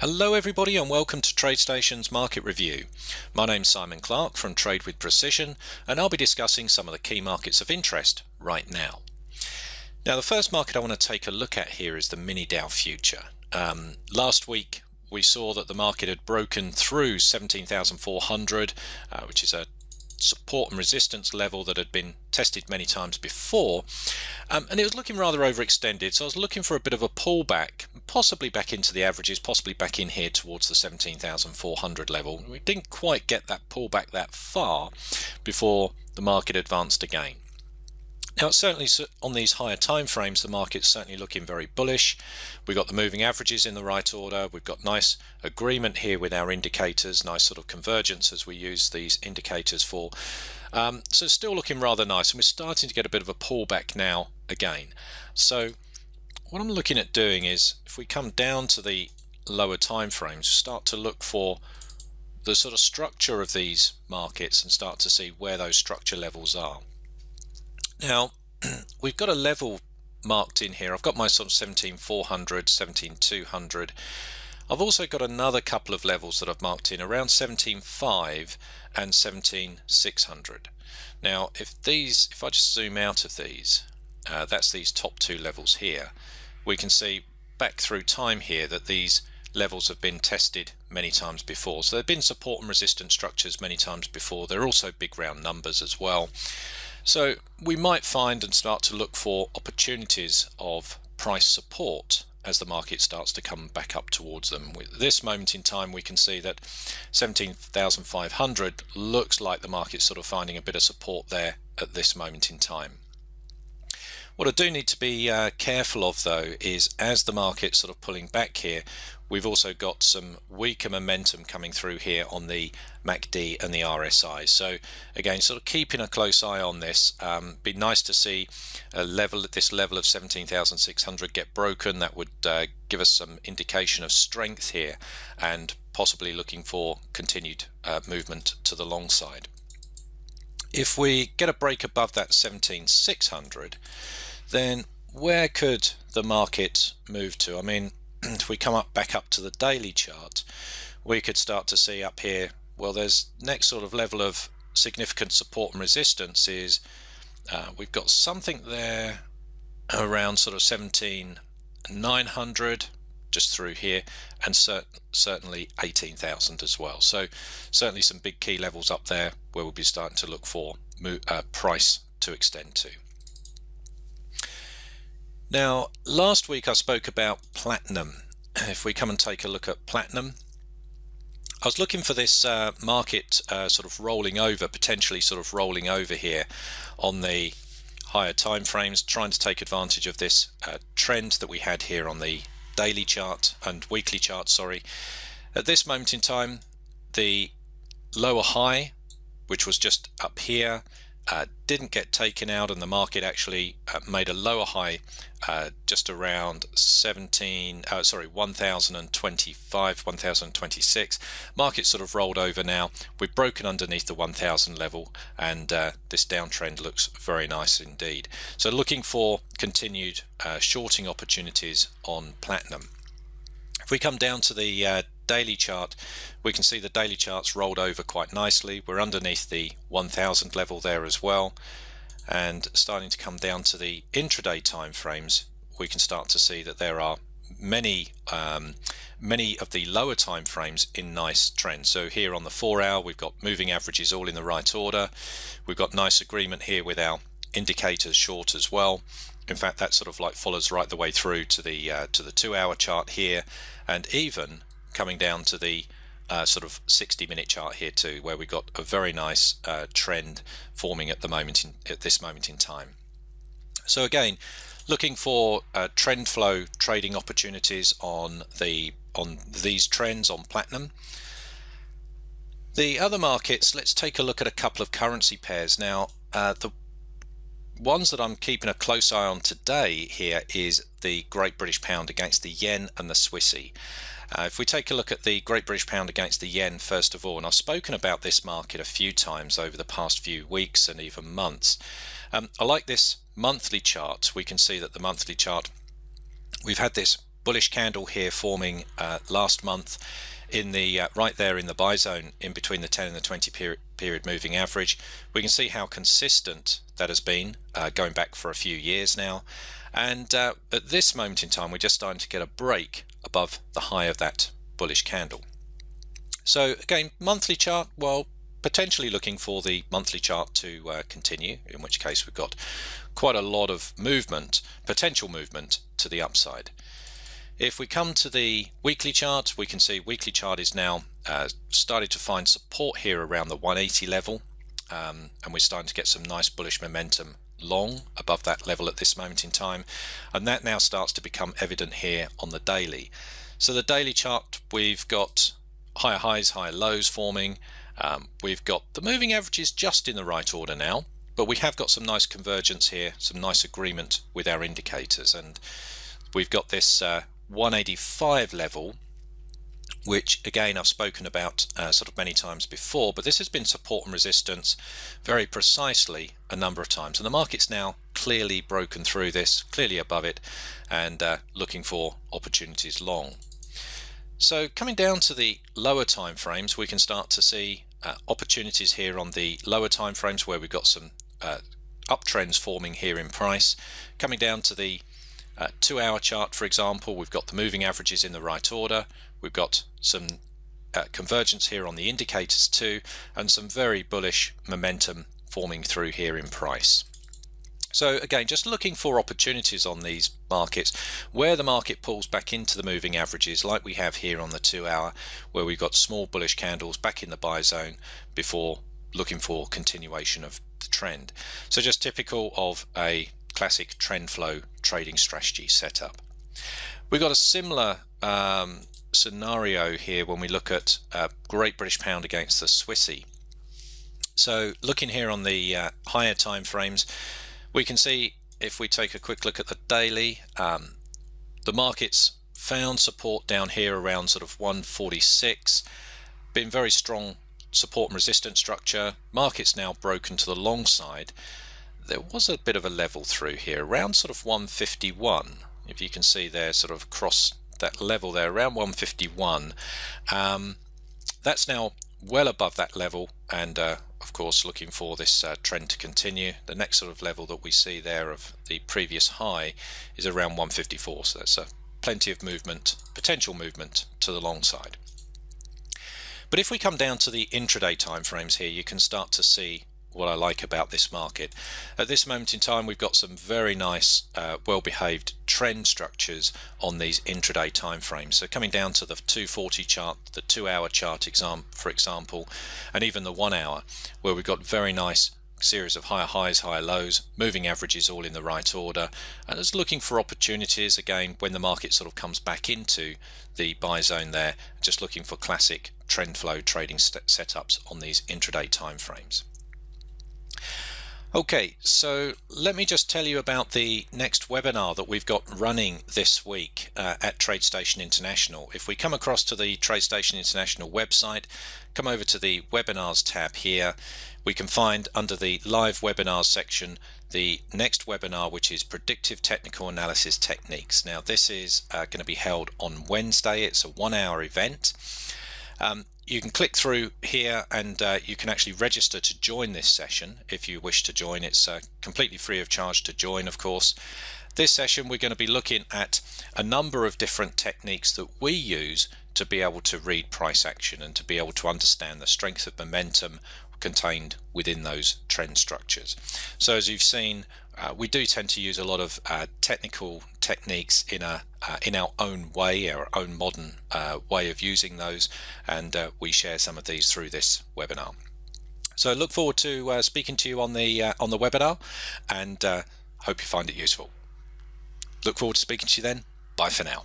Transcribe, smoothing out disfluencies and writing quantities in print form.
Hello everybody and welcome to TradeStation's Market Review. My name's Simon Clarke from Trade with Precision and I'll be discussing some of the key markets of interest right now. Now the first market I want to take a look at here is the mini Dow future. Last week we saw that the market had broken through 17,400, which is a support and resistance level that had been tested many times before, and it was looking rather overextended, so I was looking for a bit of a pullback, possibly back into the averages, possibly back in here towards the 17,400 level. We didn't quite get that pullback that far before the market advanced again. Now certainly on these higher time frames the market's certainly looking very bullish. We've got the moving averages in the right order, we've got nice agreement here with our indicators, nice sort of convergence as we use these indicators for. So still looking rather nice, and we're starting to get a bit of a pullback now again. So what I'm looking at doing is, if we come down to the lower time frames, start to look for the sort of structure of these markets and start to see where those structure levels are. Now we've got a level marked in here. I've got my sort of 17,400, 17,200. I've also got another couple of levels that I've marked in around 17,500 and 17,600. Now if I just zoom out of these, that's these top two levels here, we can see back through time here that these levels have been tested many times before. So they've been support and resistance structures many times before. They're also big round numbers as well. So we might find and start to look for opportunities of price support as the market starts to come back up towards them. With this moment in time we can see that 17,500 looks like the market's sort of finding a bit of support there at this moment in time. What I do need to be careful of though is, as the market's sort of pulling back here, we've also got some weaker momentum coming through here on the MACD and the RSI. So again, sort of keeping a close eye on this. Be nice to see this level of 17,600 get broken. That would give us some indication of strength here, and possibly looking for continued movement to the long side. If we get a break above that 17,600, then where could the market move to? I mean, if we come back up to the daily chart, we could start to see up here, well, there's next sort of level of significant support and resistance is we've got something there around sort of 17,900 just through here, and certainly 18,000 as well. So certainly some big key levels up there where we'll be starting to look for price to extend to. Now last week I spoke about platinum. If we come and take a look at platinum, I was looking for this market sort of rolling over, potentially sort of rolling over here on the higher time frames, trying to take advantage of this trend that we had here on the daily chart and weekly chart, sorry. At this moment in time, the lower high, which was just up here, didn't get taken out, and the market actually made a lower high just around 1025, 1026. Market sort of rolled over now. We've broken underneath the 1000 level, and this downtrend looks very nice indeed. So looking for continued shorting opportunities on platinum. If we come down to the daily chart, we can see the daily chart's rolled over quite nicely. We're underneath the 1000 level there as well, and starting to come down to the intraday time frames, we can start to see that there are many of the lower time frames in nice trends. So here on the 4 hour we've got moving averages all in the right order. We've got nice agreement here with our indicators short as well. In fact, that sort of like follows right the way through to the 2 hour chart here, and even coming down to the sort of 60-minute chart here too, where we got a very nice trend forming at this moment in time. So again, looking for trend flow trading opportunities on these trends on platinum. The other markets, let's take a look at a couple of currency pairs. Now the ones that I'm keeping a close eye on today here is the Great British Pound against the yen and the Swissy. If we take a look at the Great British Pound against the yen first of all, and I've spoken about this market a few times over the past few weeks and even months. I like this monthly chart. We can see that the monthly chart, we've had this bullish candle here forming last month in the right there in the buy zone in between the 10 and the 20 period moving average. We can see how consistent that has been going back for a few years now, and at this moment in time we're just starting to get a break above the high of that bullish candle. So again, monthly chart, well, potentially looking for the monthly chart to continue, in which case we've got quite a lot of movement, potential movement to the upside. If we come to the weekly chart, we can see weekly chart is now started to find support here around the 180 level, and we're starting to get some nice bullish momentum long above that level at this moment in time, and that now starts to become evident here on the daily. So the daily chart, we've got higher highs, higher lows forming. We've got the moving averages just in the right order now, but we have got some nice convergence here, some nice agreement with our indicators, and we've got this 185 level, which again I've spoken about sort of many times before, but this has been support and resistance very precisely a number of times, and the market's now clearly broken through this, clearly above it, and looking for opportunities long. So coming down to the lower time frames, we can start to see opportunities here on the lower time frames where we've got some uptrends forming here in price. Coming down to the 2-hour chart, for example, we've got the moving averages in the right order. We've got some convergence here on the indicators too, and some very bullish momentum forming through here in price. So again, just looking for opportunities on these markets where the market pulls back into the moving averages, like we have here on the 2-hour, where we've got small bullish candles back in the buy zone before looking for continuation of the trend. So just typical of a classic trend flow trading strategy setup. We've got a similar scenario here when we look at Great British Pound against the Swissy. So looking here on the higher time frames, we can see if we take a quick look at the daily, the market's found support down here around sort of 146, been very strong support and resistance structure. Market's now broken to the long side. There was a bit of a level through here around sort of 151, if you can see there, sort of across that level there around 151. That's now well above that level, and of course looking for this trend to continue. The next sort of level that we see there of the previous high is around 154, so that's plenty of movement, potential movement to the long side. But if we come down to the intraday time frames here, you can start to see what I like about this market. At this moment in time, we've got some very nice well-behaved trend structures on these intraday time frames. So coming down to the 240 chart, the 2-hour chart for example, and even the 1-hour, where we've got very nice series of higher highs, higher lows, moving averages all in the right order, and it's looking for opportunities again when the market sort of comes back into the buy zone there, just looking for classic trend flow trading setups on these intraday time frames. Okay, so let me just tell you about the next webinar that we've got running this week at TradeStation International. If we come across to the TradeStation International website, come over to the webinars tab here, we can find under the live webinars section the next webinar, which is predictive technical analysis techniques. Now this is going to be held on Wednesday. It's a 1-hour event. You can click through here and you can actually register to join this session if you wish to join. It's completely free of charge to join, of course. This session we're going to be looking at a number of different techniques that we use to be able to read price action and to be able to understand the strength of momentum contained within those trend structures. So as you've seen, we do tend to use a lot of technical techniques in our own way, our own modern way of using those, and we share some of these through this webinar. So look forward to speaking to you on the webinar, and hope you find it useful. Look forward to speaking to you then. Bye for now.